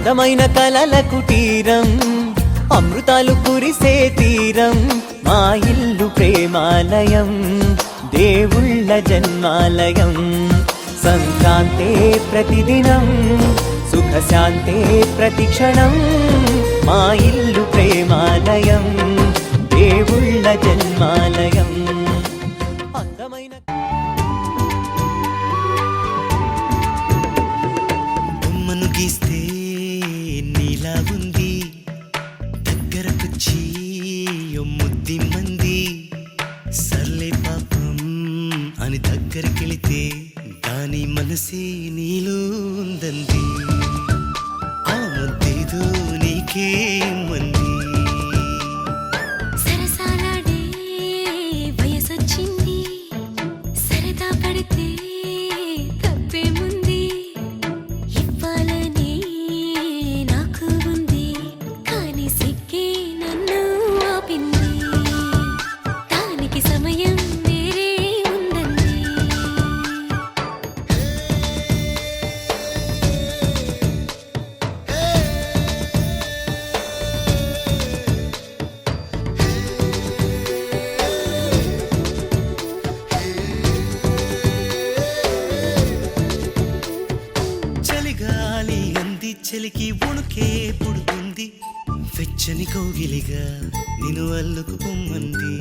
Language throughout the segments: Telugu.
అందమైన కలల కుటీరం అమృతాలు కురిసే తీరం మా ఇల్లు ప్రేమాలయం దేవుళ్ళ జన్మాలయం సంక్రాంతే ప్రతిదినం సుఖశాంతే ప్రతిక్షణం మా ఇల్లు ప్రేమాలయం దేవుళ్ళ జన్మాలయం అందమైన బొమ్మను గీస్తే నీలా ఉంది దగ్గరకొచ్చి ముద్ది మంది సర్లే పాపం అని దగ్గరికెళితే దాని మనసే నీలో ఉందంది ఆ ముద్దేదో నీకే మంది సరసాలాడే వయసొచ్చింది సరదా పడితే తప్పేముంది ఇవ్వాలని నాకు ఉంది కానీ సిగ్గే నన్ను ఆపింది దానికి సమయం వేరే ఉందండి చలిగాలి అంది చలికి ఉణుకే పుడుతుంది వెచ్చని కౌగిలిగా నిన్ను అల్లుకు పొమ్మంది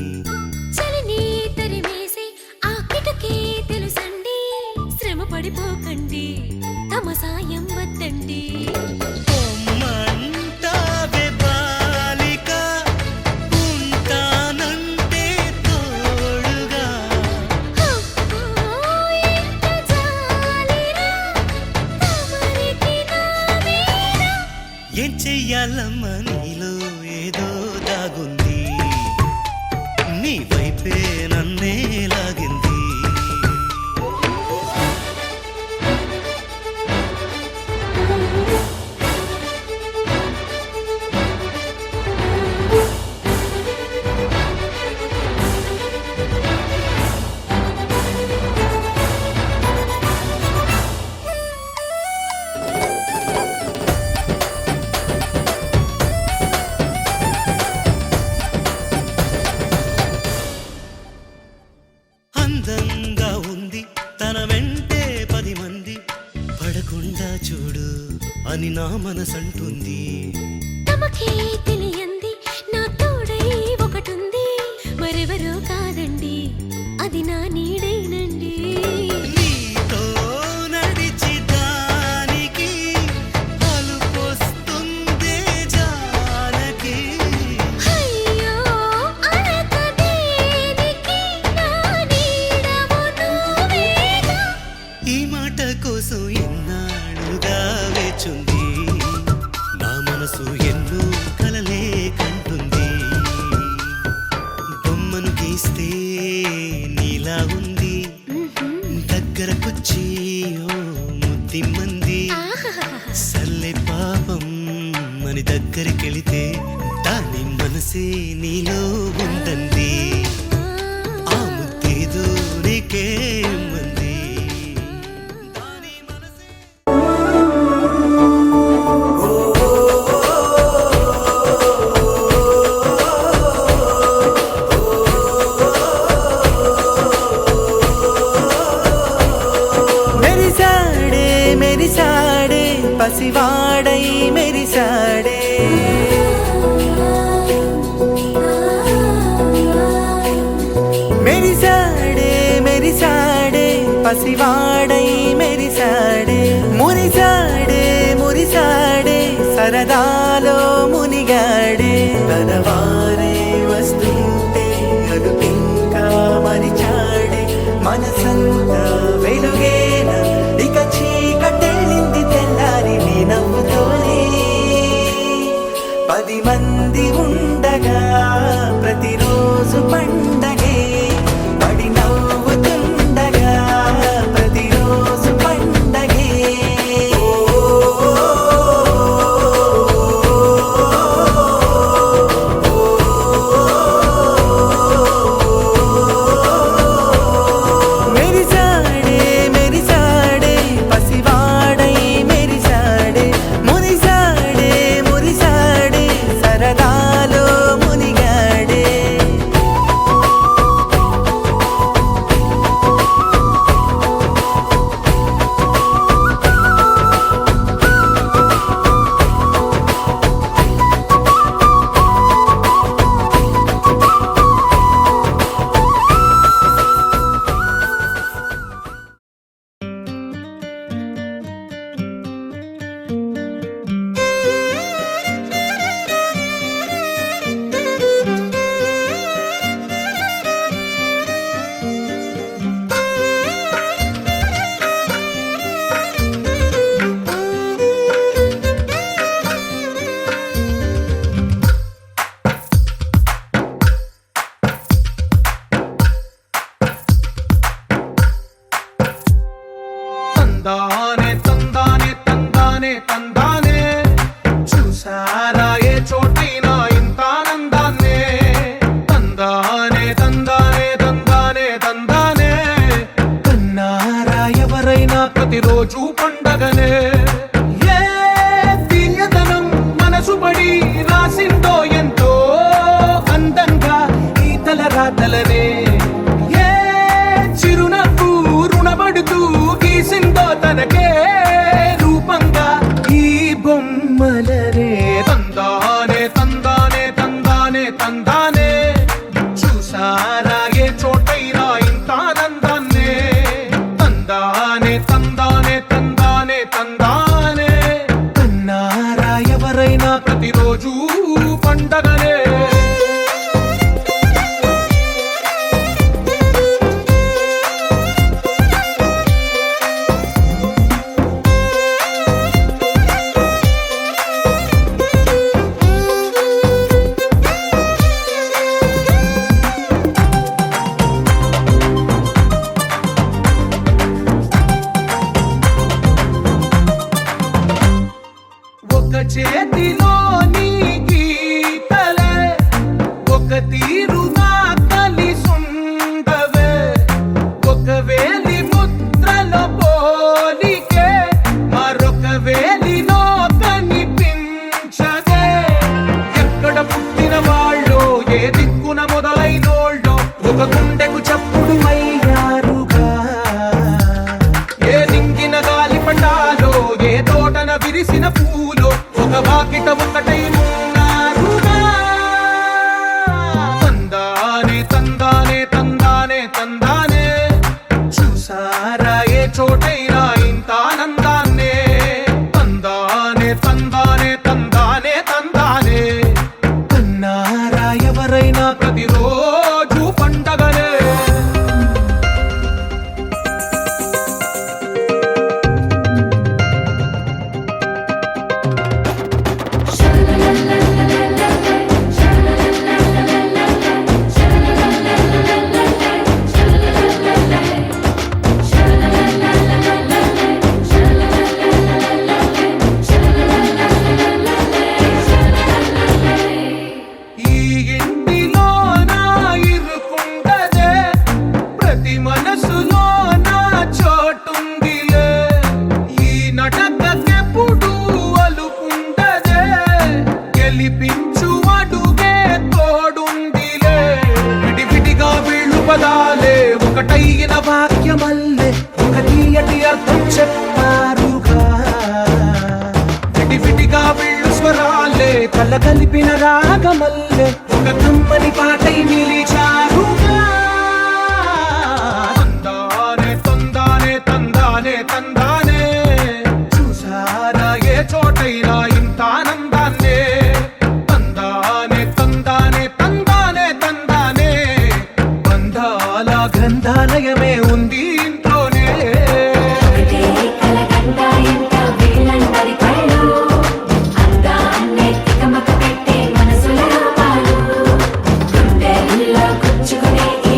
చలిని తరిమేసి ఆ కిటకే తెలుసండి శ్రమ పడిపోకండి తమ సాయం వద్దండి పొమ్మంటావే బాలిక ఉంటానంటే తోడుగా అబ్బో, ఎంత జాలిరా తమరికి నా మీద. ఏం చెయ్యాలమ్మా నీలో ఏదో దాగుంది నీ వైపే నన్నే లాగింది అందంగా ఉంది తన వెంటే 10 మంది పడకుండా చూడు అని నా మనసంటుంది తమకే తెలియంది నా తోడై ఒకటుంది మరెవరో కాదండి అది నా నీడేనండి నీతో నడిచి దానికి అలుపొస్తుందే జానకి అయ్యో అనక దేనికి నా నీడవు నువ్వేగా ఈ మాట కోసం ఎన్నాళ్ళుగా వేచుంది నా మనసు ఎన్నో కలలే కంటుంది బొమ్మను గీస్తే నీలా ఉంది దగ్గరకొచ్చి ఓ ముద్ది మంది సర్లే పాపం అని దగ్గరికెళితే దాని మనసే నీలో ఉందంది ఆ ముద్దేదో నీకే మంది దాని మనసే మెరిసాడే పసివాడై మెరిసాడే మెరిసాడే పసివాడై మెరిసాడే మురిసాడే సరదాలో మునిగాడే తనవారే వస్తుంటే అదుపింకా మరిచాడే మనసంతా వెలుగేన ఇక చీకటెళ్ళింది తెల్లారి నీ నవ్వుతోనే 10 మంది ఉండగా ప్రతిరోజు పండగే పడి నవ్వుతుండగా ప్రతిరోజు పండగే మెరిసాడే పసివాడై మెరిసాడే మురిసాడే తందానే చూసారా ఏ చోటైనా ఇంత ఆనందాన్నే తందానే తందానే తందానే తందానే కన్నారా ఎవరైనా ప్రతిరోజు పండగనే ఏ తీయదనం మనసు పడి రాసిందో ఎంతో అందంగా ఈ తల రాతలనే ఏ చిరునవ్వు రుణపడుతూ గీసిందో తనకే రూపంగా ఈ బొమ్మలనే తందానే తందానే తందానే తందానే చూసారా ఏ చోటైనా ఇంత ఆనందాన్నే తందానే తందానే తందానే తందానే కన్నారా ఎవరైనా ప్రతిరోజు పండగనే ఒక చేతిలో నీ గీతలే ఒక తీరుగా కలిసుండవే ఒక వేలి ముద్రల పోలికే మరొక వేలిలో కనిపించదే ఎక్కడ పుట్టిన వాళ్ళో ఏ దిక్కున మొదలైనోళ్ళో ఒక గుండెకు చప్పుడు అయ్యారుగా ఏ నింగిన గాలి పటాలో ఏ తోటన విరిసిన పూలో ఒక వాకిట ఒకటై ఉన్నారుగా తందానే తందానే తందానే తందానే చూసారా ఏ చోటైనా ఇంత ఆనందాన్నే తందానే తందానే తందానే తందానే కన్నారా ఎవరైనా ప్రతిరోజు పండగనే ఈ ఇంటిలో నా ఇరుకుండదే ప్రతి మనసులో నా చోటుందిలే ఈ నటకెప్పుడు అలుకుండదే గెలిపించు అడుగే తోడుందిలే విడివిడిగా వీళ్ళు పదాలే ఒకటైన వాక్యమల్లే ఒక తీయటి అర్థం చెప్పారుగా విడివిడిగా వీళ్ళు స్వరాలే కల కలిపిన రాగమల్లే ఒక కమ్మని పాటై నిలిచారుగా తందానే తందానే తందానే తందానే చూసారా ఏ చోటైనా ఇంత ఆనందాన్నే తందానే తందానే తందానే తందానే బంధాల గ్రంథాలయమే ఉంది ఇంట్లోనే ఒకటే కలకండ ఎంత వీళ్ళందరి కళ్ళు అందాన్నే తికమక పెట్టే మనసుల రూపాలు గుండెల్లో గుచ్చుకునే ఈ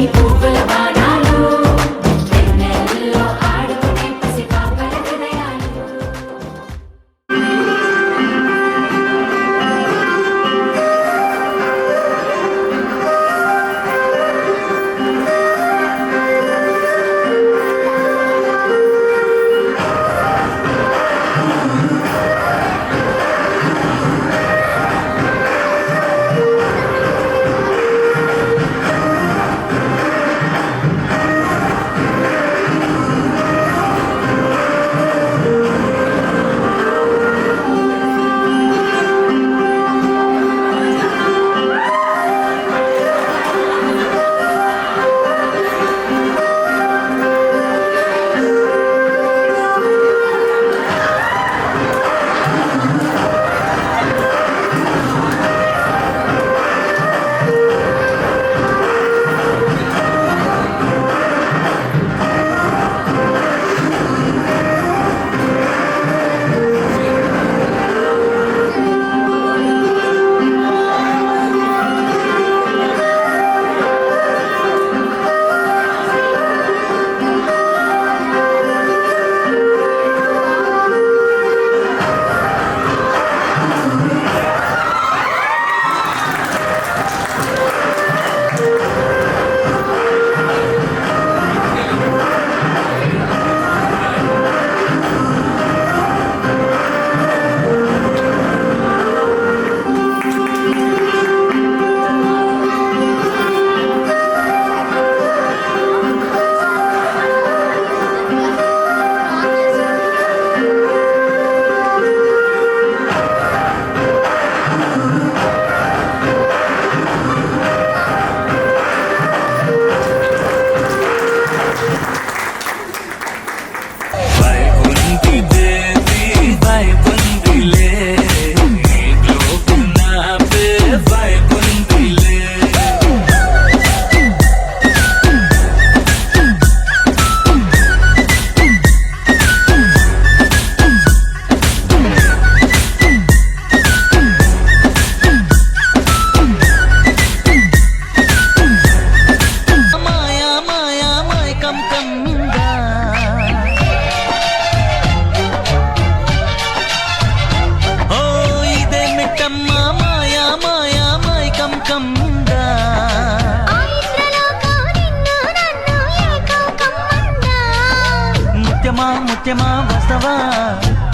చేస్తావా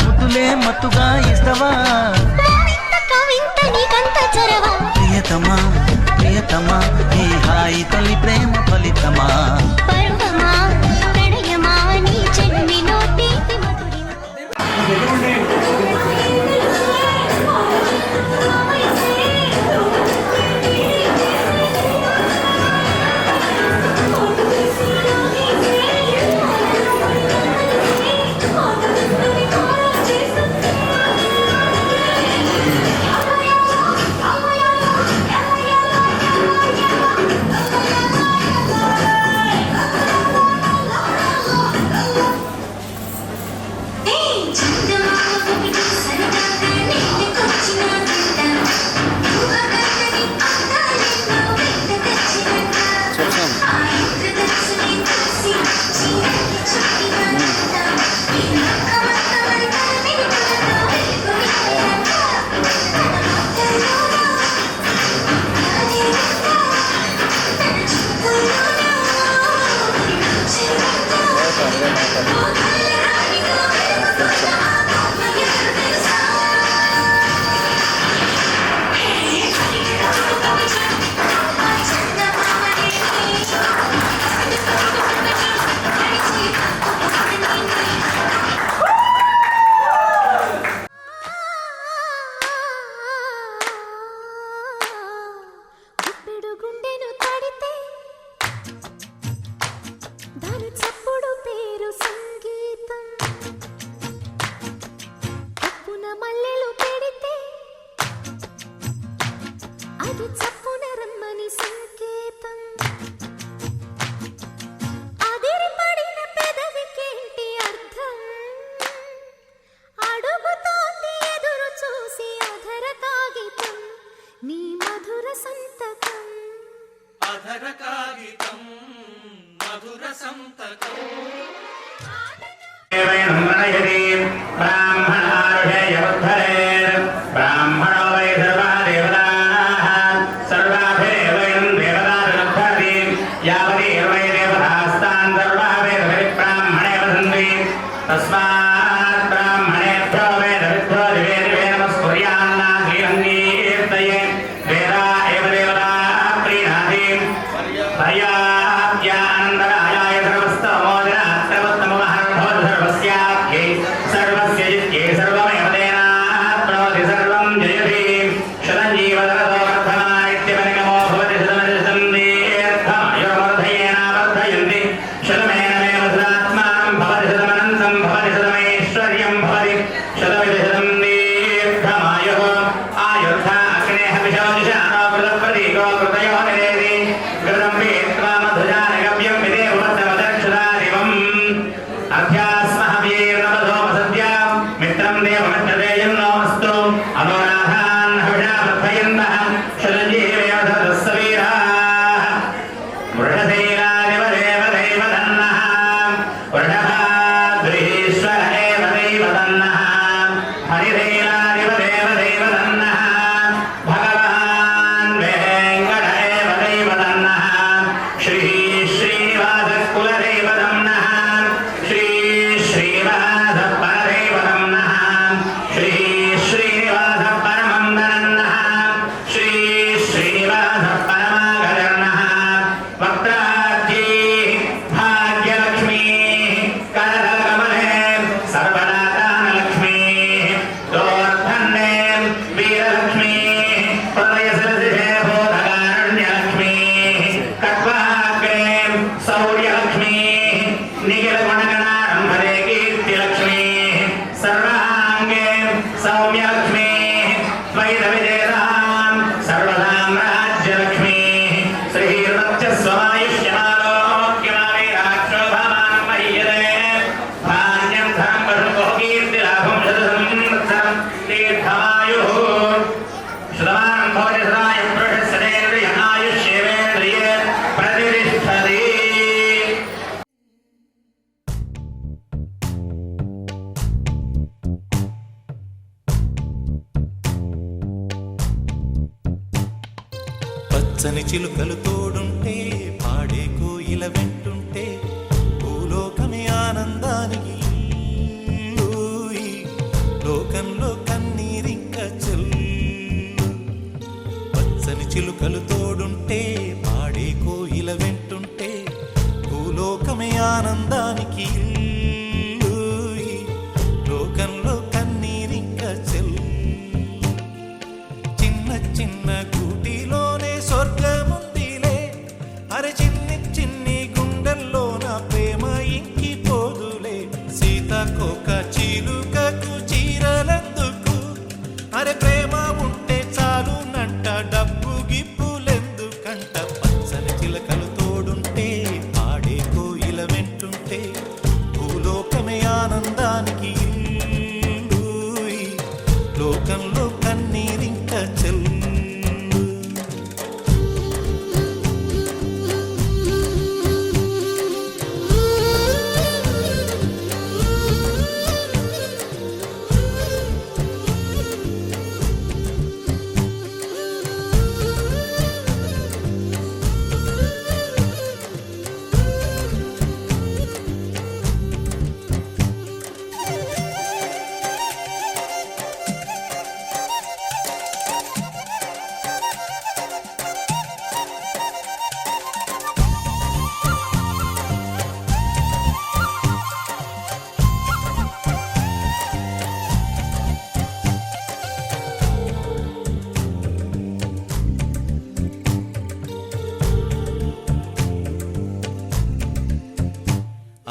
ముద్దులే మత్తుగా ఇస్తావా వింత కవింత నీకంత చొరవ ప్రియతమా ప్రియతమా ఈ హాయి తొలి ప్రేమ ఫలితమా పరువమా ప్రణయమా నీ చెన్నిలో తీపి మధురిమ గుప్పెడు గుండెను తడితే దాని చప్పుడు పేరు సంగీతం కప్పున మల్లెలు పెడితే అది చప్పున రమ్మని సంకేతం అదిరిపడిన పెదవికేంటి అర్థం అడుగుతోంది ఎదురు చూసి అధర కాగితం నీ మధుర సంతకం ब्राह्मणो वै सर्वा देवताः सर्वाभिरेवैनं देवताभिरुद्धति यावदेवै देवतास्तान् सर्वाभिर्ब्राह्मणे वसन्ति तस्मात् ब्राह्मणेभ्यो वेदविद्धो दिवे दिवे नमस्कुर्यान्नाथीरङ्गीर्तये वेदा एव देवता प्रीणाति पर्याप्त्यानन्दरायाय सर्वस्तमोदरात् सर्वोत्तममहर्भवत् सर्वस्याप्यै सर्वस्य जित्यै सर्वमेव तेनात् प्रणोति सर्वं जयति शतञ्जीवतरतो वर्धमानित्यपरिणमो भवति शतमनिशतं दीर्घमायुर्वर्धयेनावर्धयन्ति शतमेनमेव सदात्मानं भवति शतमनन्तं भवति शतमैश्वर्यं भवति शतमिति शतं दीर्घमायुः आयुर्धा अग्नेः विशोजिषाणो कृतप्रतीको कृतयो निरेति कृतं वेत्त्वा मधुजानगव्यं विदेववर्तमदक्षदादिवम् अभ्यास्महव्येर्नवधोमसद्या मित्रं देवमित्रतेजं नोऽस्तु अनोराधान् हविषावर्धयन्तः शतञ्जीवयोधतस्सवीराः वृषशैलादिवदेव दैवतन्नः वृषभाद्रीश्वर एव दैवतन्नः हरिशैलादिवदेव दैवतन्नः भगवान् वेङ्कट एव दैवतन्नः श्री श्रीनिवासकुलदैवतन्नः श्री श्रीनिवासपरदैवतन्नः श्री श्रीनिवासपरमन्दनन्नः श्री श्रीनिवासपरमागजर्नः वक्त्राद्यै भाग्यलक्ष्मीः करतलकमले सर्वदातानलक्ष्मीः दोर्धन्ये वीरलक्ष्मीः हृदयसरसिजे बोधकारुण्यलक्ष्मीः कट्वाग्रे शौर्यलक्ष्मीः निखिलगुणगणारम्भरे कीर्तिलक्ष्मीः सर्वाङ्गे सौम्यलक्ष्मीः द्वैतविजेतां सर्वसाम्राज्यलक्ष्मीः श्रीर्वक्षस्वमायुष्यमारोग्यमाविराक्षोभमानं मह्यते धान्यं धनं वशुको कीर्तिलाभं शतसंवत्सरं दीर्घमायुः शतमानं भवति सदायं पुरुषस्येन्द्रिय आयुष्येवेन्द्रिये प्रतिष्ठति పచ్చని చిలుకలు తోడుంటే పాడే కోయిల వెంటుంటే భూలోకమే ఆనందానికి చిలుకలు తోడుంటే పాడే కోయిల వెంటుంటే భూలోకమే ఆనందానికి ఇల్లు. ఈ లోకంలో కన్నీరింక చెల్లు. చిన్న చిన్న గూటిలోనే స్వర్గముందిలే. అరే చిన్ని చిన్ని గుండెల్లో నా ప్రేమ ఇంకి పోదులే. సీతకోక చిలుకకు చీరలెందుకు? అరే ప్రేమ ఉంటే చాలునంట, డబ్బు గిప్పులెందుకంట. పచ్చని చిలకలు తోడుంటే పాడే కోయిల వెంటుంటే భూలోకమే ఆనందానికి ఇల్లు. ఈ లోకంలో కన్నీరింక చెల్లు.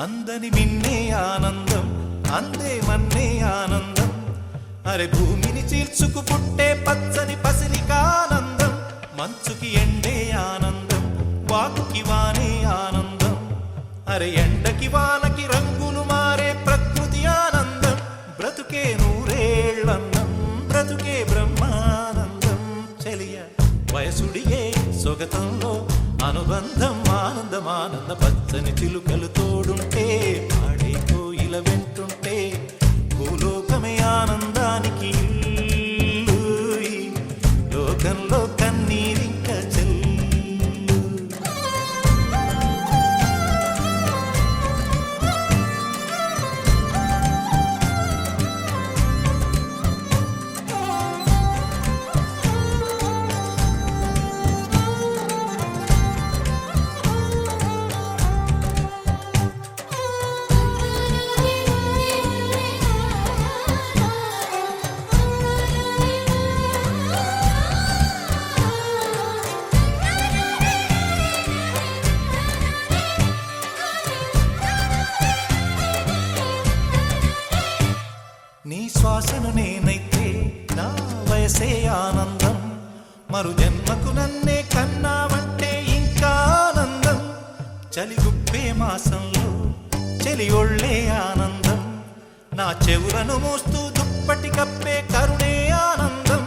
అందని మిన్నే ఆనందం, అందే మన్నే ఆనందం. అరే భూమిని చీల్చుకు పుట్టే పచ్చని పసిరికానందం. మంచుకి ఎండే ఆనందం, వాకుకి వానే ఆనందం. అరే ఎండకి వానకి రంగులు మారే ప్రకృతి ఆనందం. బ్రతుకే నూరేళ్ళన్నం, బ్రతుకే బ్రహ్మానందం. చెలియ వయసుడిగే సొగతంలో అనుబంధం ఆనందం ఆనంద. పచ్చని చిలుకలు తోడుంటే పాడే కోయిల వెంటుంటే భూలోకమే ఆనందానికి ఇల్లు. ఈ లోకంలో కన్నీరింక చెల్లు. నీ శ్వాసను నేనైతే నా వయసే ఆనందం. మరు జన్మకు నన్నే కన్నావంటే ఇంకా ఆనందం. చలిగుప్పే మాసంలో చెలి ఒళ్ళే ఆనందం. నా చెవులను మోస్తూ దుప్పటి కప్పే కరుణే ఆనందం.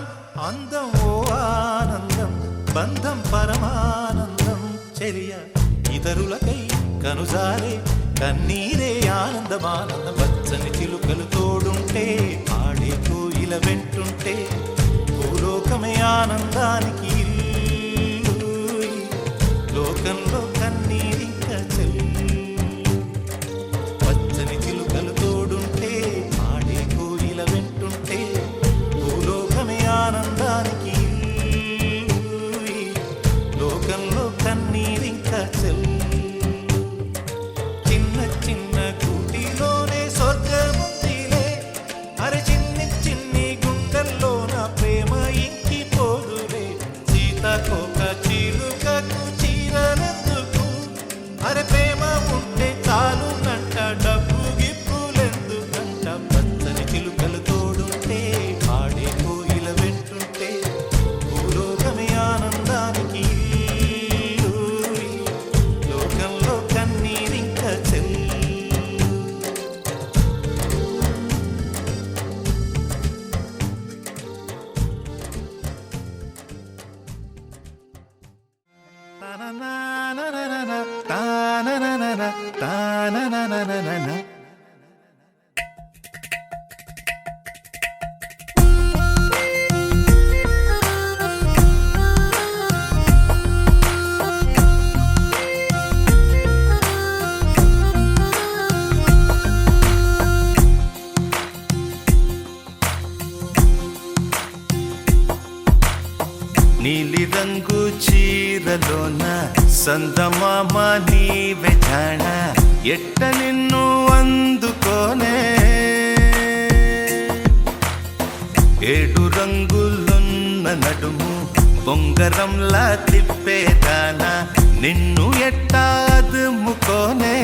అందం ఓ ఆనందం, బంధం పరమానందం. చెలియ ఇతరులకై కనుజారే కన్నీరే ఆనందమానందం. పచ్చని చిలుకలు తోడుంటే పాడే కోయిల వెంటుంటే భూలోకమే ఆనందానికి ఇల్లు. ఈ లోకంలో కన్నీరింక చెల్లు. పచ్చని చిలుకలు తోడుంటే పాడే కోయిల వెంటుంటే భూలోకమే ఆనందానికి ఇల్లు. ఈ లోకంలో కన్నీరింక చెల్లు. చిన్న చిన్న గూటిలోనే స్వర్గముందిలే. అరే చిన్ని చిన్ని గుండెల్లో నా ప్రేమ ఇంకి పోదులే. సీతకోక చిలుకకు చీరలెందుకు? అరే ప్రేమ ఉంటే చాలునంట, డబ్బు గిప్పులెందుకంట. పచ్చని చిలుకలు తోడుంటే పాడే కోయిల వెంటుంటే భూలోకమే ఆనందానికి ఇల్లు. ఈ లోకంలో కన్నీరింక చెల్లు. నీలి రంగు చీరలోన సందమామ నీవే జాణ ఎట్ట నిన్ను అందుకోనే ఏడు రంగులున్న నడుము బొంగరంలా తిప్పేదానా నిన్ను ఎట్టా అదుముకోనే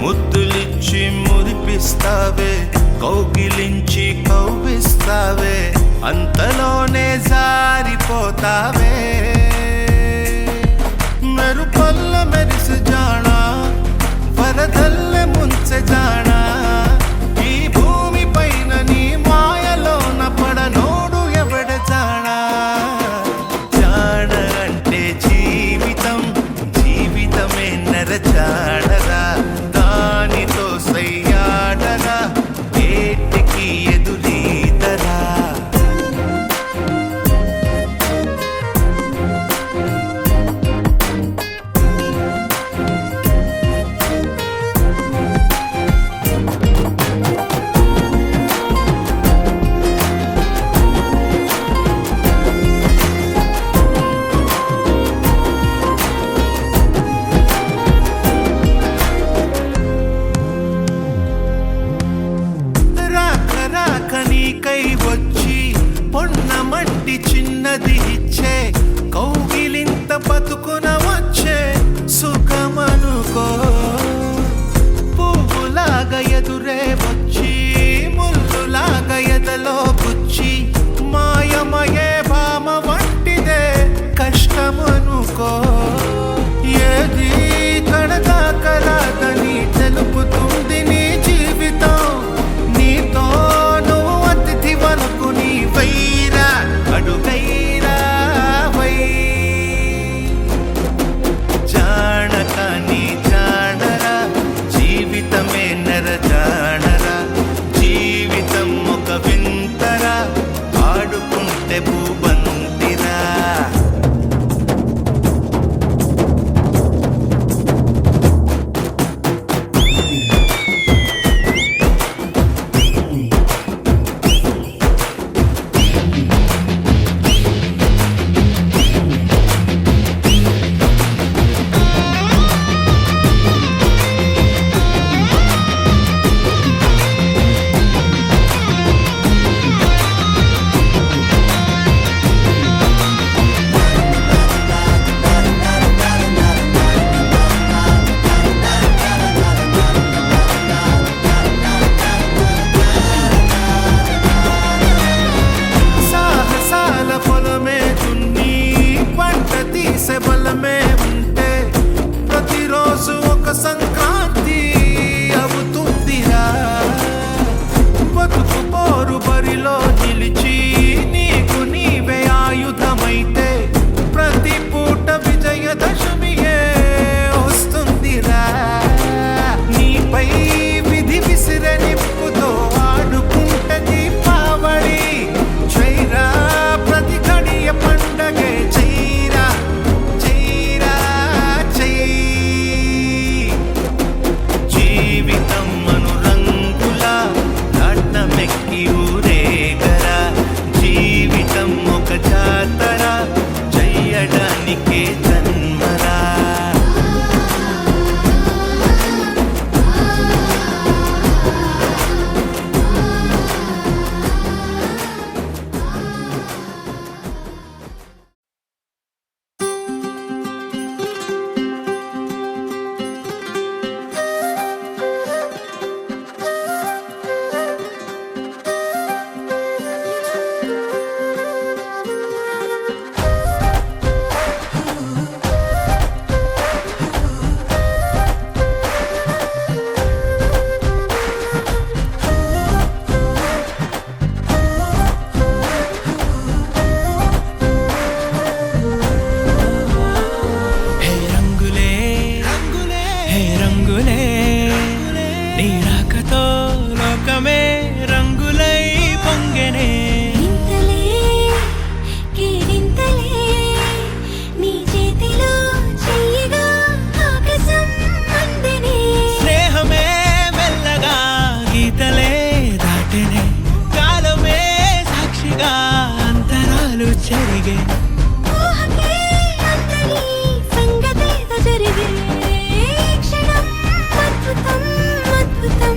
ముద్దులిచ్చి మురిపిస్తావే కౌగిలించి కౌగిస్తావే అంతలోనే జారిపోతావే మెరుపల్ల మెరిసి జానా వరదల్లె ముంచె జానా ఈ భూమి పైన నీ మాయలోన పడనోడు ఎవడ జానా జాణ అంటే జీవితం జీవితమే నరజాడరా దానితో సయ్యాడరా ఏటికి ఎదురీతరా నీకై వచ్చి పొన్న మట్టి చిన్నది ఇచ్చే కౌగిలింత బతుకున వచ్చే సుఖమనుకో పువ్వులాగా ఎదురే వచ్చి ముల్లులాగా ఎదలో గుచ్చి మాయమయే భామ వంటిదే కష్టమనుకో ఏది కడదాకరాదని తెలుపుతుంది నీ జీవితం నీతో వనుకు నీ వైరా అడుగైరా వై జానక నీ జానరా జీవితమే నర జానరా జీవితం ఒక వింతరా ఆడుకుంటే భూబంతిరా బలమే ఉంటే ప్రతిరోజు ఒక సంక్రాంతి అవుతుందిరా బతుకు పోరు బరిలో నిలిచి నీకు నీవే ఆయుధమైతే ప్రతి పూట విజయదశమియే వస్తుందిరా నీపై విధి విసిరే నిప్పుతో ఆడుకుంటే దీపావళి చైరా ప్రతి గడియ పండగే చైరా జీవితం అనురంగులా నాట్నమెక్కి ఊరేగరా జీవితం ఒక జాతర చెయ్యడానికే జన్మరా చెరిగే ఊహకే అందని సంగతేదో జరిగే క్షణం అద్భుతం అద్భుతం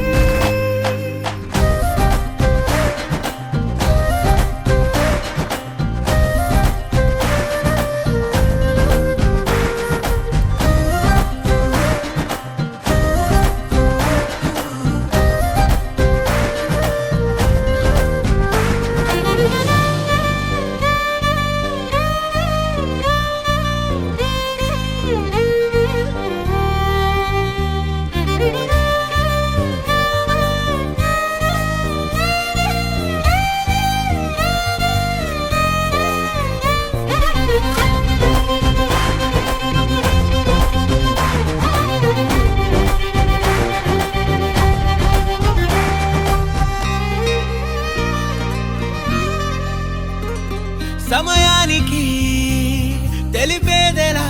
సమయానికి తెలిపేదెలా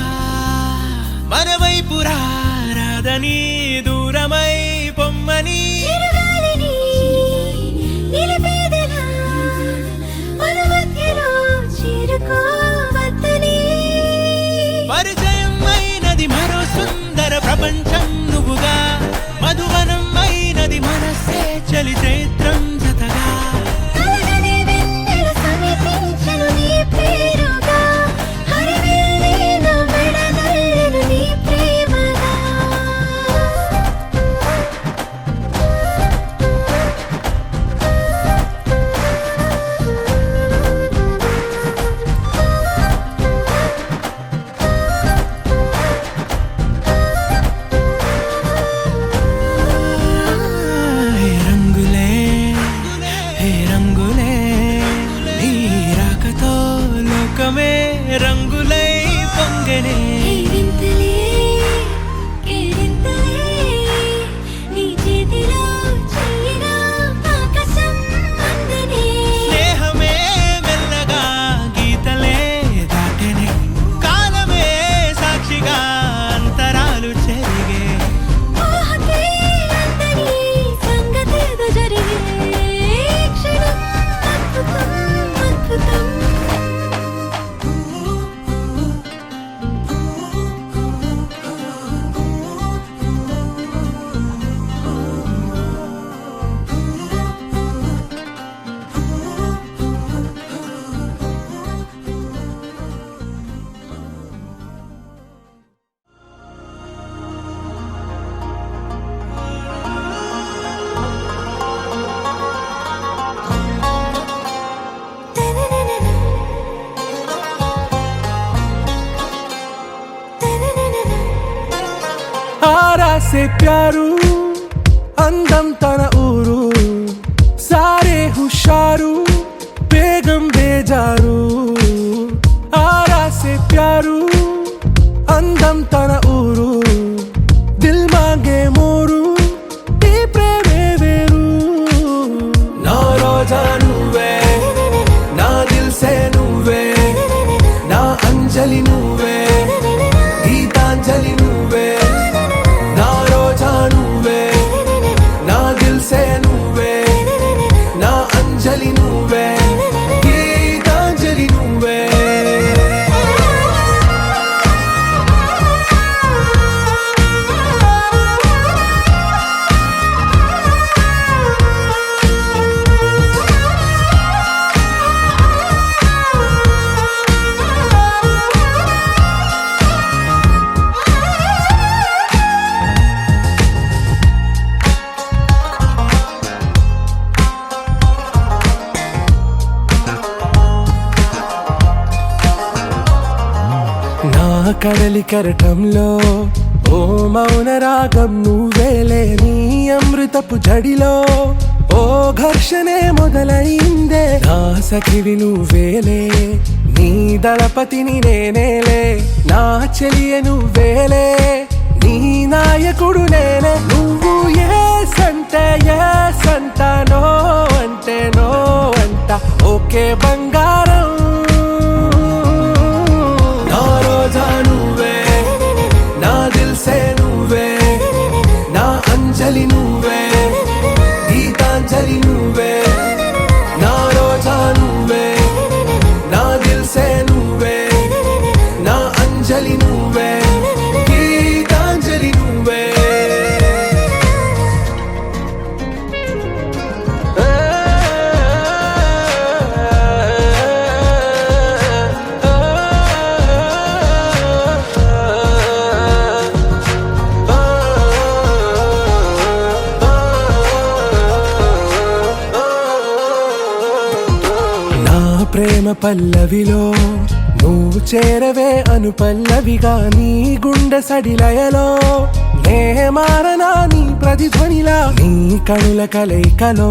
మన వైపు రాదని దూరమై పొమ్మని చిరుగాలిని నిలిపేదెలా మన మధ్యలో చేరుకోవద్దని పరిచయం అయినది మరో సుందర ప్రపంచం నువ్వుగా మధువనం అయినది మనసే చలి చైత్రం జతగా కలగని వెన్నెల సమీపించను నీ పేరుగా హరివెల్లి నా మెడనల్లను నీ ప్రేమగా హే రంగులే హే రంగులే నీ రాకతో లోకమే రంగులై పొంగనే ఈ వింతలే కేరింతలే నీ చేతిలో చెయ్యగా ఆకాశం అందనే స్నేహమే మెల్లగా గీతలే దాటెనే కాలమే సాక్షిగా అంతరాలు చెరిగే ఊహకే అందని సంగతేదో జరిగే క్షణం అద్భుతం అద్భుతం आरा से प्यारू అందం తన ఊరు సారే హుషారు బేగం బేజారు ఆరా సే ప్యారు అందం తన ఊరు దిల్ మాంగే మోరు ఈ ప్రేమే వేరు నా రోజా నువ్వే నా దిల్ సే నువ్వే నా అంజలి నువ్వే గీతాంజలి నువ్వే నా రోజా నువ్వే నా దిల్ సే నువ్వే నా అంజలి నువ్వే గీతాంజలి నువ్వే నా కడలి కరటంలో ఓ మౌన రాగం నువ్వేలే నీ అమృతపు జడిలో ఓ ఘర్షణే మొదలైందే నా సఖివి నువ్వేలే నీ దళపతిని నేనేలే నా చెలియ నువ్వేలే నీ నాయకుడు నేనే నువ్వు ఏ సంట నో అంటే నో అంట ఓకే బంగారం నా రోజా నువ్వే నా దిల్ సే నువ్వే నా అంజలి నువ్వే గీతాంజలి నువ్వే నా రోజా నువ్వే నా దిల్ సే ప్రేమ పల్లవిలో నువ్వు చేరవే అను పల్లవిగా నీ గుండె సడిలయలో నే మారనా నీ ప్రతిధ్వనిలా నీ కనుల కలయికలో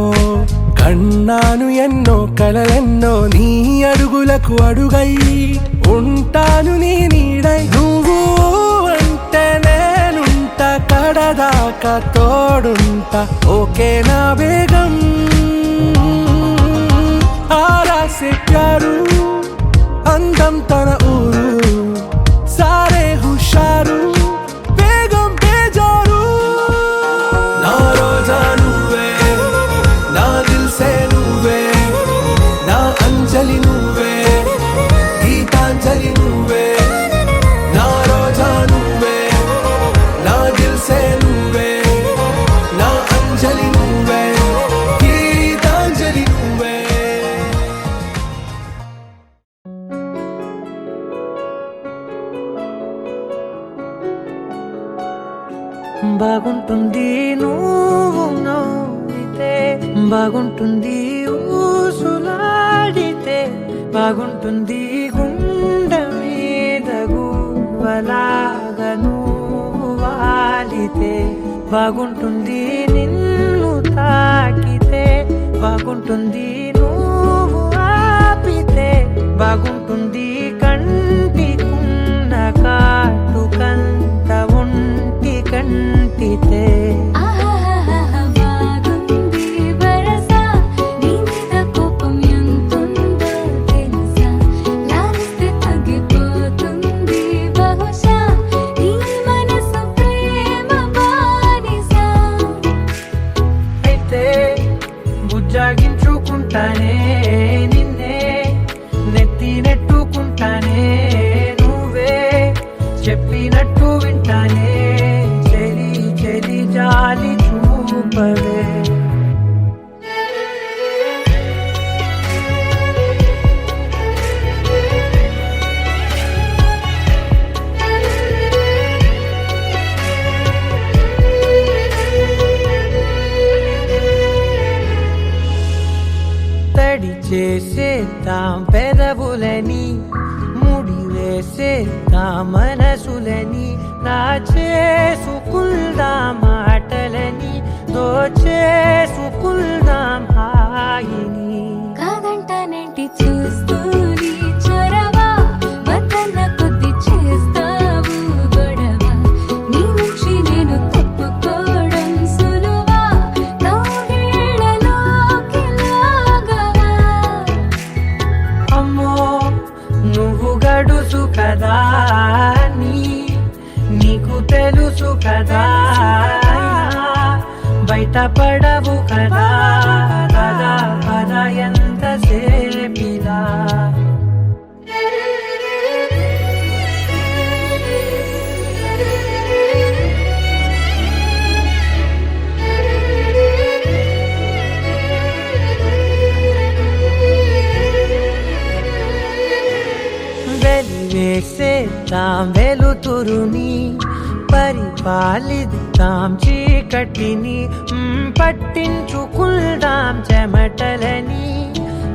కన్నాను ఎన్నో కలలెన్నో నీ అడుగులకు అడుగై ఉంటాను నీ నీడై నువ్వు అంటే నేనుంట కడదాకా తోడుంట ఓకే నా బేగం ఆరా से प्यारू అందం తన ఊరు సారే హుషారు బేగం బేజారు నా రోజా నువ్వే నా దిల్ సే నువ్వే నా అంజలి నువ్వే గీతాంజలి నువ్వే నా రోజా నువ్వే నా దిల్ సే నువ్వే నా అంజలి నువ్వే గీతాంజలి నువ్వే బాగుంటుంది నువ్వు నవ్వితే బాగుంటుంది ఊసులాడితే బాగుంటుంది గుండె మీద గువ్వలాగా నువ్వు వాలితే బాగుంటుంది నిన్ను తాకితే బాగుంటుంది నువ్వు ఆపితే బాగుంటుంది కంటికున్న కాటుకంత ఒంటి కంటితే ఆహాహాహా బాగుంది వరస నీ మీద కోపం ఎంతుందో తెలుసా లాలిస్తే తగ్గిపోతుంది బహుశా నీ మనసు ప్రేమ బానిస అయితే బుజ్జాగించుకుంటానే నిన్నే నెత్తి నెట్టుకుంటానే నువ్వే చెప్పినట్టు వింటానే చెలి చెలి జాలి చూపవే తడి చేసేద్దాం పెదవులని ముడి వేసేద్దాం మనసులని నా చేసుకుందాం మాటలని దోచేసుకుందాం హాయిని కాదంటానేంటి చూస్తూని చొరవ వద్దన్న కొద్ది చేస్తావు గొడవ నీ నుంచి నేను తప్పుకోవడం సులువా కౌగిళ్ళలోకి లాగవా అమ్మో నువ్వు గడుసు కదా నీకు తెలుసు కదా బయట పడవు కదా కదా కదా ఎంత సేపిలా వెలివేసేద్దాం వెలుతురుని పరిపాలిద్దాం చీకటిని పట్టించుకుందాం చెమటలని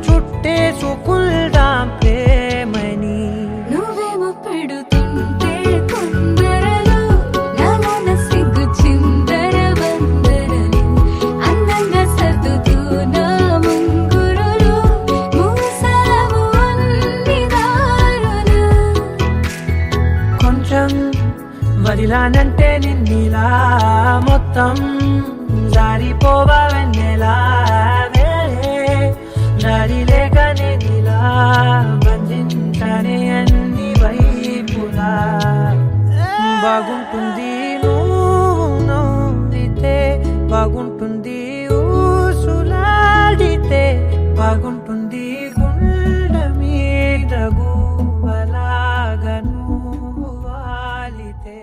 చుట్టేసుకుందాం ప్రేమని నువ్వేమో పెడుతుంటే కొందరలు నాలోన సిగ్గు చిందర వందరలు అందంగా సర్దుతూ నా ముంగురులు మూసావు అన్ని దారులు కొంచెం వదిలానంటే నిన్నిలా మొత్తం జారిపోవా వెన్నెలా దారి లేక నేనిలా బంధించనే అన్ని వైపులా బాగుంటుంది నువ్వు నవ్వితే బాగుంటుంది ఊసులాడితే బాగుంటుంది గుండె మీద గువ్వలాగా నువ్వు వాలితే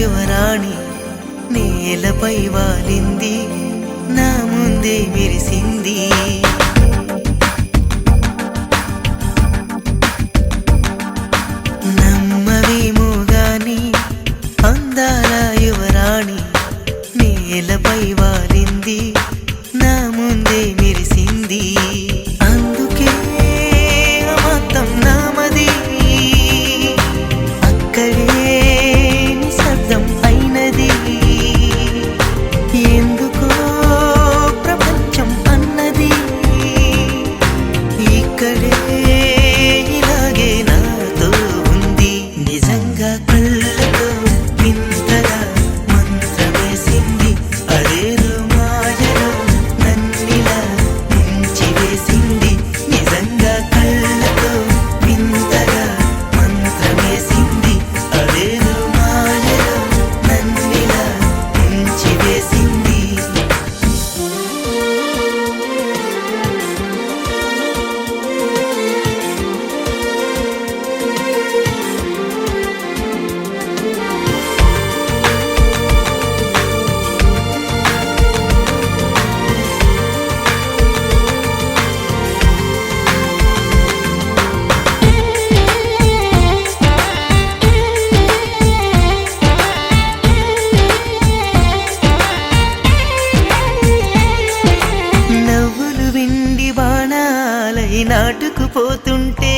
యువరాణి నేలపై వాలింది నా ముందే మెరిసింది నమ్మవేమో గాని అందాల యువరాణి నేలపై వాలింది నా ముందే మెరిసింది అందుకే మొత్తం నామది అక్కడే నిశ్శబ్దం అయినది ఎందుకో ప్రపంచం అన్నది ఇక్కడే ఇలాగే నాతో ఉంది నిజంగా కళ్ళతో వింతగా మంత్రమేసింది అదేదో మాయలో నన్నిలా ముంచివేసింది నిజంగా కళ్ళతో వింతగా మంత్రమేసింది అదేదో మాయలో నన్నిలా ముంచివేసింది నవ్వులు విండి బాణాలై నాటుకుపోతుంటే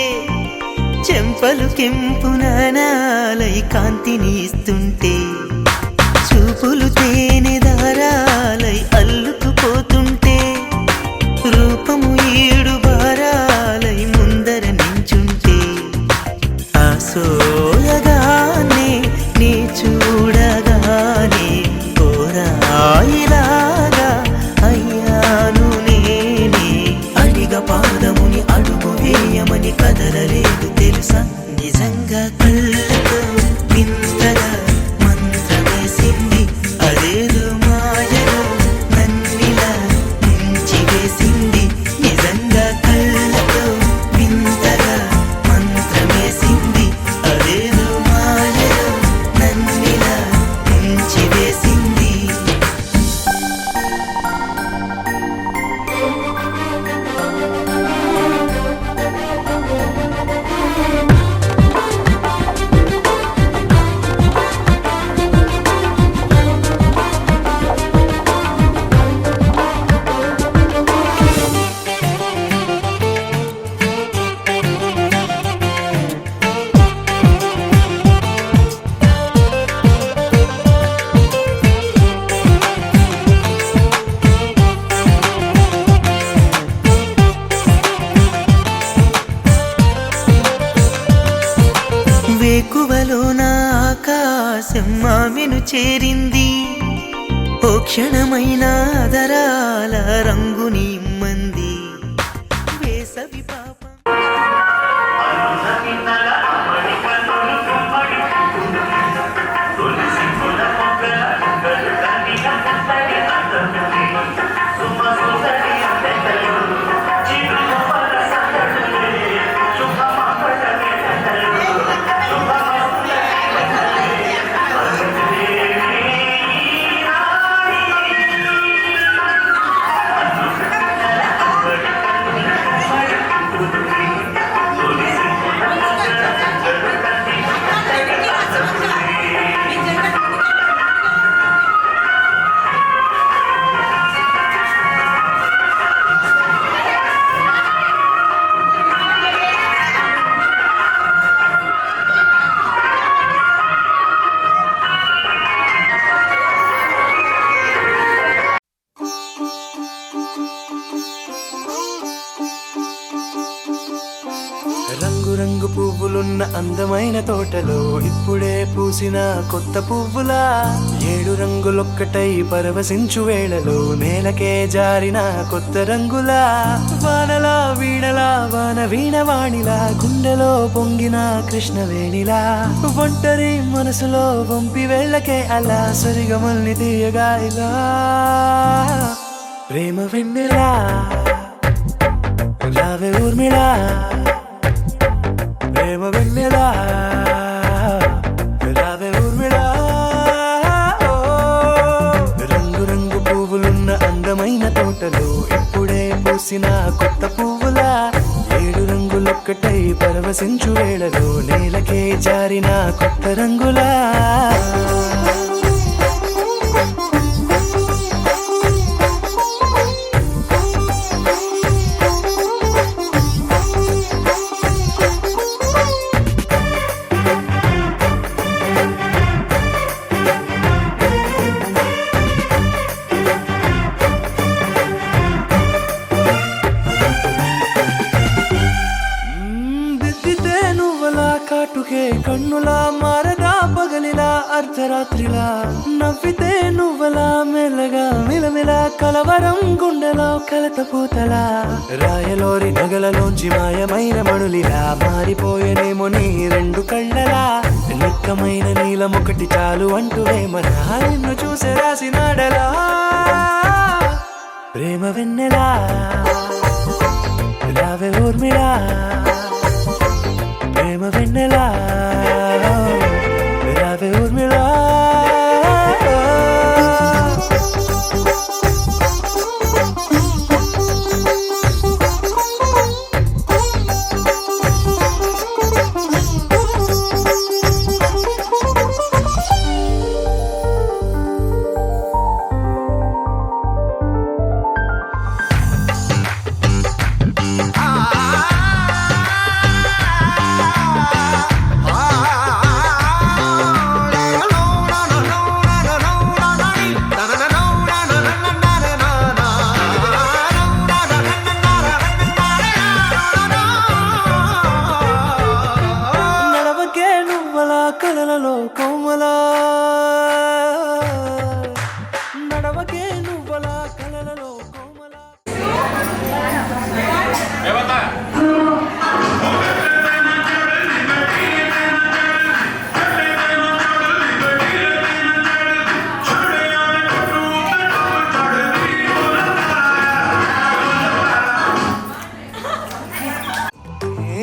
చెంపలు కెంపు నాణాలై కాంతిని ఇస్తుంటే చూపులు తేనె దారాలై అల్లుకుపోతుంటే రూపము ఏడు బారాలై ముందర నించుంటే ఆ సోయగానే నీ చూడగానే కోరాయిలాగా అయ్యాను నేనే అడిగ పాదముని అడుగు వేయమని కదలలేదు తెలుసా నిజంగా కళ్ళతో వింతగా మంత్రమేసింది అదేదో మాయలో నన్నిలా ముంచివేసింది నిజంగా కళ్ళతో వింతగా మంత్రమేసింది అదేదో మాయలో నన్నిలా ముంచివేసింది వేకువలో నా ఆకాశం ఆమెను చేరింది ఓ క్షణమైన అదరాల రంగుని ఇమ్మంది వేసవి పాపం రంగు పువ్వులున్న అందమైన తోటలో ఇప్పుడే పూసిన కొత్త పువ్వులా 7 రంగులొక్కటై పరవశించు వేళలో నేలకే జారిన కొత్త రంగులా వానలా వీణలా వాన వీణవాణిలా గుండెలో పొంగిన కృష్ణవేణిలా ఒంటరి మనసులో వంపి వెళ్ళకే అలా సరిగమల్ని తీయగా ఇలా ప్రేమ వెన్నెలా రావే ఊర్మిళా ప్రేమ వెన్నెలా రావే ఊర్మిళా పూసిన కొత్త పువ్వులా 7 రంగులొక్కటై పరవశించు వేళలో నేలకే జారిన కొత్త రంగులా దిద్దితే నువ్వలా కాటుకే కన్నులా మారగా పగలిలా అర్ధరాత్రిలా నవ్వితే నువ్వలా మెల్లగా మిలమిలా కలవరం గుండెలో కలతపోతలా రాయలోరి నగలలోంచి మాయమైన మణులిలా మారిపోయేనేమో నీ 2 కళ్ళలా నిక్కమైన నీలమొకటి చాలు అంటూ వేమనా నిన్ను చూసే రాసినాడలా ప్రేమ వెన్నెలా రావే ఊర్మిళా ప్రేమ వెన్నెలా రావే ఊర్మిళా నడవకే నువ్వలా కలలలో కోమలా నడవకే నువ్వలా కలలలో కోమలా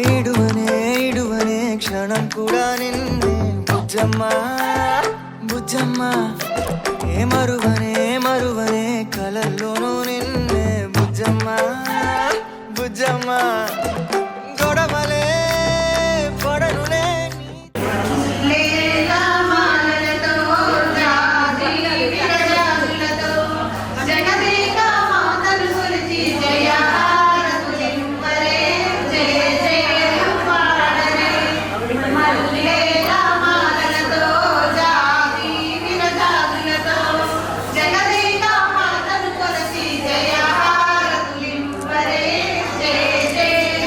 ఏడువనే క్షణం కూడా నిన్నే బుజ్జమ్మ బుజ్జమ్మ ఏ మరువనే కలల్లోనూ నిన్నే బుజ్జమ్మ బుజ్జమ్మ గొడవలే పడనులే జగదేక మాతను కొలచి జయ హారతులింపరే జయ జయ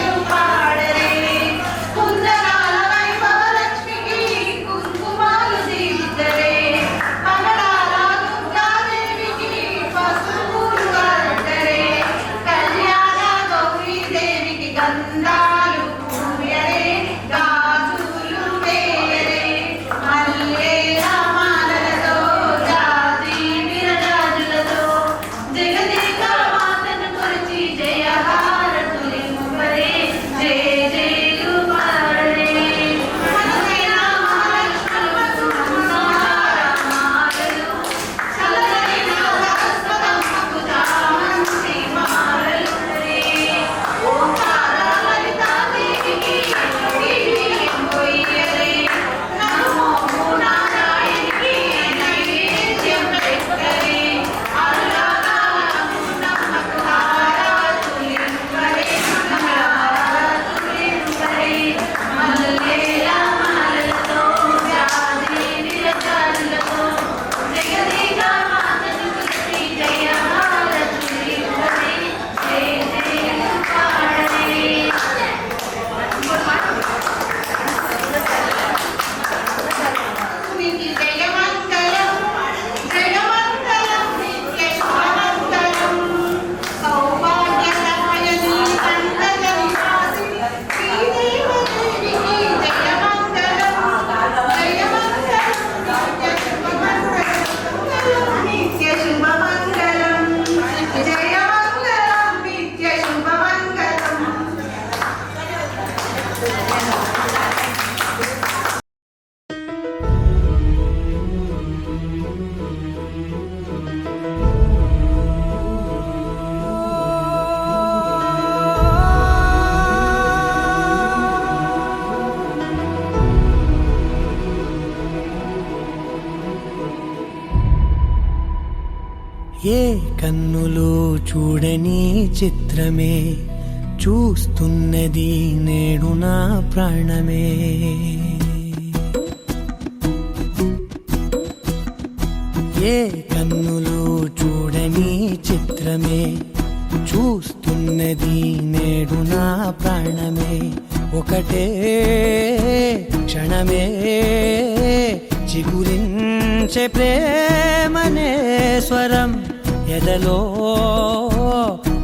ఏ కన్నులు చూడని చిత్రమే చూస్తున్నది నేడు నా ప్రాణమే. ఏ కన్నులు చూడని చిత్రమే చూస్తున్నది నేడు నా ప్రాణమే. ఒకటే క్షణమే చిగురించే ప్రేమనే స్వరం ఎదలో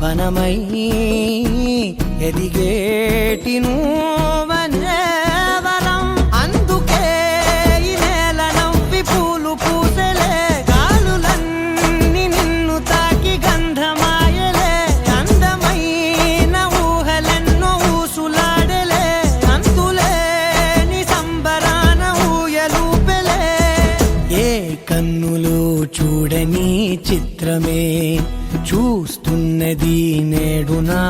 వనమై ఎదిగేటి నువ్వనే వరం. అందుకే ఈ నేల నవ్వి పూలు పూసెలే, గాలులన్నీ నిన్ను తాకి గంధమాయలే. అందమైన ఊహలెన్నో ఊసులాడలే, అంతులేని సంబరాన ఊయలూపెలే. ఏ కన్నులు చూడని చిత్రమే చూస్తున్నది నేడు నా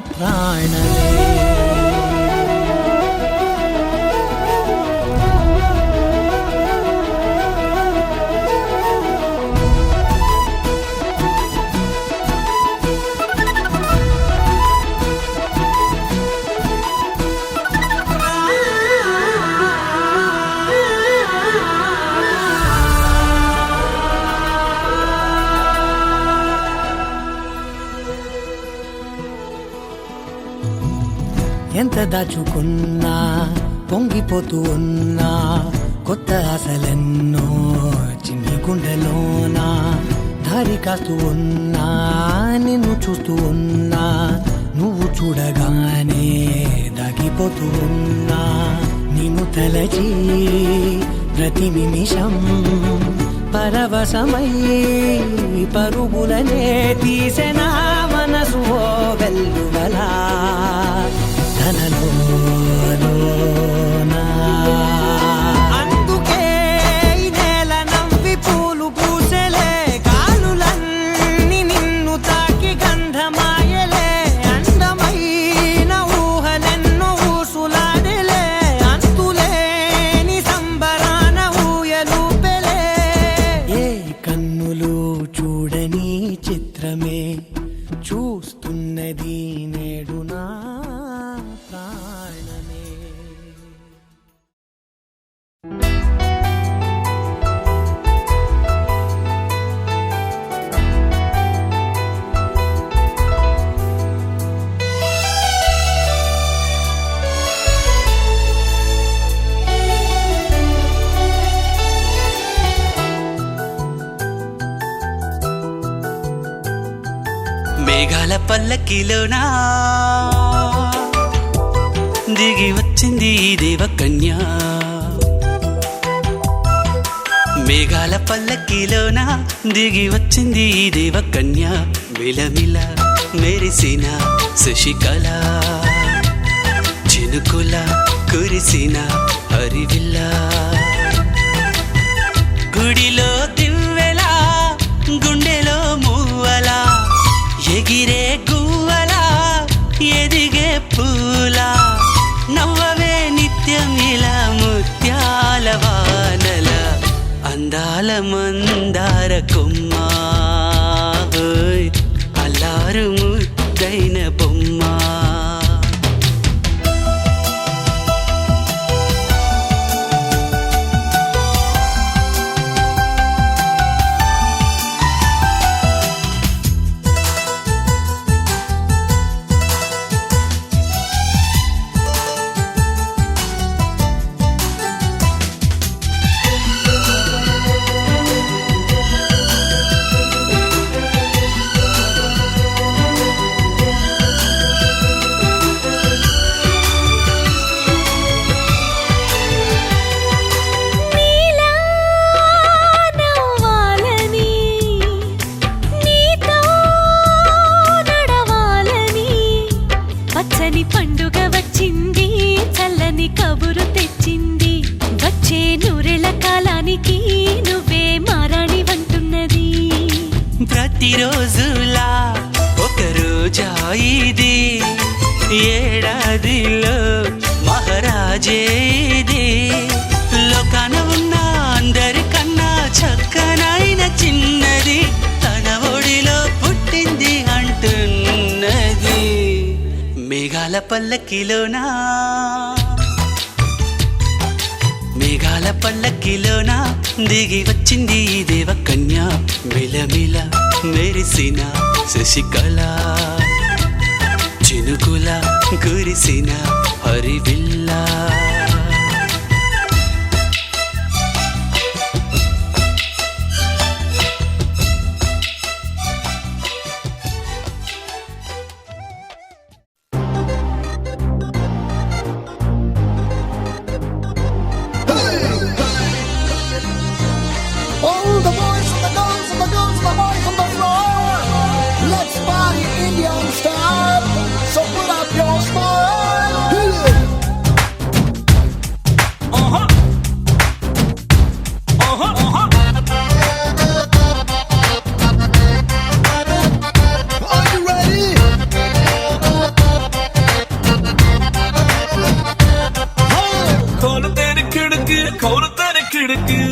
ప్రాణమే. ఎంత దాచుకున్నా పొంగిపోతూ ఉన్నా, కొత్త ఆశలెన్నో చిన్ని గుండెలోనా దారి కాస్తూ ఉన్నా. నిన్ను చూస్తూ ఉన్నా, నువ్వు చూడగానే దాగిపోతూ ఉన్నా. నిన్ను తలచి ప్రతి నిమిషం పరవశమై పరుగులనే తీసెనా మనసు ఓ వెల్లువలా ధనలోనా. అందుకే ఈ నేల నవ్వి పూలు పూసెలే, గాలులన్నీ నిన్ను తాకి గంధమాయలే. అందమైన ఊహలెన్నో ఊసులాడలే, అంతులేని సంబరాన ఊయలూపెలే. ఏ కన్నులు చూడని చిత్రమే చూస్తున్నది నేడు నా ప్రాణమే. మేఘాల పల్లకిలోనా దిగి వచ్చింది ఈ దేవకన్య. మేఘాల పల్లకిలోన దిగి వచ్చింది ఈ దేవకన్య. మిలమిల మెరిసిన శశికళ, చినుకుల కురిసిన హరివిల్ల. గుడిలో దివ్వెలా, గుండెలో మూవలా, ఎగిరే గువ్వలా, ఎదిగే పూలా. నవ్వవే నిత్యం ఇలా ముత్యాల వానల, అందాల మందార కొమ్మ, అల్లారు ముద్దైన బొమ్మ. ప్రతిరోజులా ఒక రోజా ఇది, ఏడాదిలో మహారాజే ఇది. లోకాన ఉన్న అందరికన్నా చక్కనైన చిన్నది మేఘాల పల్లకిలోనా మేఘాల పల్లకిలోన దిగి వచ్చింది ఈ దేవకన్య మిలమిల మెరిసిన శశికళ చినుకుల కురిసిన హరివిల్లా All the boys and the girls and the girls and the boys on the floor. Let's party Indian style. So put up your smile. Are you ready? खोल तेरी खिड़की